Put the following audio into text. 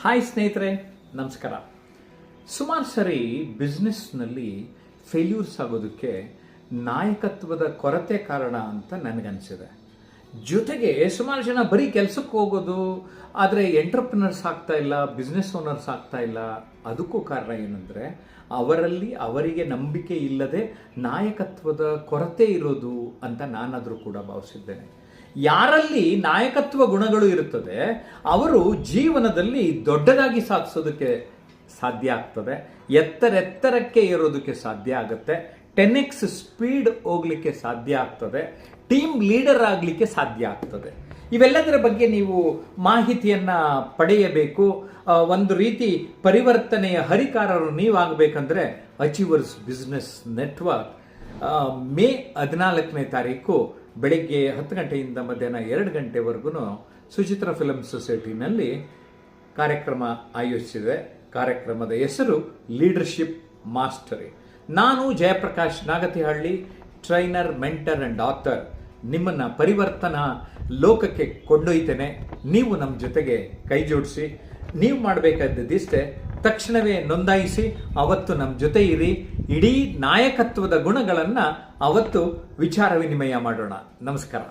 Hi ಸ್ನೇಹಿತರೆ, ನಮಸ್ಕಾರ. ಸುಮಾರು ಸರಿ ಬಿಸ್ನೆಸ್ನಲ್ಲಿ ಫೇಲ್ಯೂರ್ಸ್ ಆಗೋದಕ್ಕೆ ನಾಯಕತ್ವದ ಕೊರತೆ ಕಾರಣ ಅಂತ ನನಗನ್ಸಿದೆ. ಜೊತೆಗೆ ಸುಮಾರು ಜನ ಬರೀ ಕೆಲಸಕ್ಕೆ ಹೋಗೋದು, ಆದರೆ ಎಂಟರ್ಪ್ರಿನರ್ಸ್ ಆಗ್ತಾ ಇಲ್ಲ, ಬಿಸ್ನೆಸ್ ಓನರ್ಸ್ ಆಗ್ತಾ ಇಲ್ಲ. ಅದಕ್ಕೂ ಕಾರಣ ಏನಂದರೆ ಅವರಿಗೆ ನಂಬಿಕೆ ಇಲ್ಲದೆ ನಾಯಕತ್ವದ ಕೊರತೆ ಇರೋದು ಅಂತ ನಾನಾದರೂ ಕೂಡ ಭಾವಿಸಿದ್ದೇನೆ. ಯಾರಲ್ಲಿ ನಾಯಕತ್ವ ಗುಣಗಳು ಇರುತ್ತದೆ ಅವರು ಜೀವನದಲ್ಲಿ ದೊಡ್ಡದಾಗಿ ಸಾಧಿಸೋದಕ್ಕೆ ಸಾಧ್ಯ ಆಗ್ತದೆ, ಎತ್ತರೆತ್ತರಕ್ಕೆ ಏರೋದಕ್ಕೆ ಸಾಧ್ಯ ಆಗುತ್ತೆ, 10x ಸ್ಪೀಡ್ ಹೋಗ್ಲಿಕ್ಕೆ ಸಾಧ್ಯ ಆಗ್ತದೆ, ಟೀಮ್ ಲೀಡರ್ ಆಗಲಿಕ್ಕೆ ಸಾಧ್ಯ ಆಗ್ತದೆ. ಇವೆಲ್ಲದರ ಬಗ್ಗೆ ನೀವು ಮಾಹಿತಿಯನ್ನ ಪಡೆಯಬೇಕು. ಒಂದು ರೀತಿ ಪರಿವರ್ತನೆಯ ಹರಿಕಾರರು ನೀವಾಗಬೇಕಂದ್ರೆ ಅಚೀವರ್ಸ್ ಬಿಸ್ನೆಸ್ ನೆಟ್ವರ್ಕ್ ಮೇ 14ನೇ ತಾರೀಕು ಬೆಳಗ್ಗೆ 10 ಗಂಟೆಯಿಂದ ಮಧ್ಯಾಹ್ನ 2 ಗಂಟೆವರೆಗೂ ಸುಚಿತ್ರ ಫಿಲ್ಮ್ ಸೊಸೈಟಿನಲ್ಲಿ ಕಾರ್ಯಕ್ರಮ ಆಯೋಜಿಸಿದೆ. ಕಾರ್ಯಕ್ರಮದ ಹೆಸರು ಲೀಡರ್ಶಿಪ್ ಮಾಸ್ಟರಿ. ನಾನು Jayaprakash Nagathihalli, trainer, mentor and author, ನಿಮ್ಮನ್ನ ಪರಿವರ್ತನಾ ಲೋಕಕ್ಕೆ ಕೊಂಡೊಯ್ತೇನೆ. ನೀವು ನಮ್ಮ ಜೊತೆಗೆ ಕೈ ಜೋಡಿಸಿ. ನೀವು ಮಾಡಬೇಕಾದದ್ದಿಷ್ಟೇ, ತಕ್ಷಣವೇ ನೋಂದಾಯಿಸಿ, ಅವತ್ತು ನಮ್ಮ ಜೊತೆ ಇರಿ. ಇಡೀ ನಾಯಕತ್ವದ ಗುಣಗಳನ್ನು ಅವತ್ತು ವಿಚಾರ ವಿನಿಮಯ ಮಾಡೋಣ. ನಮಸ್ಕಾರ.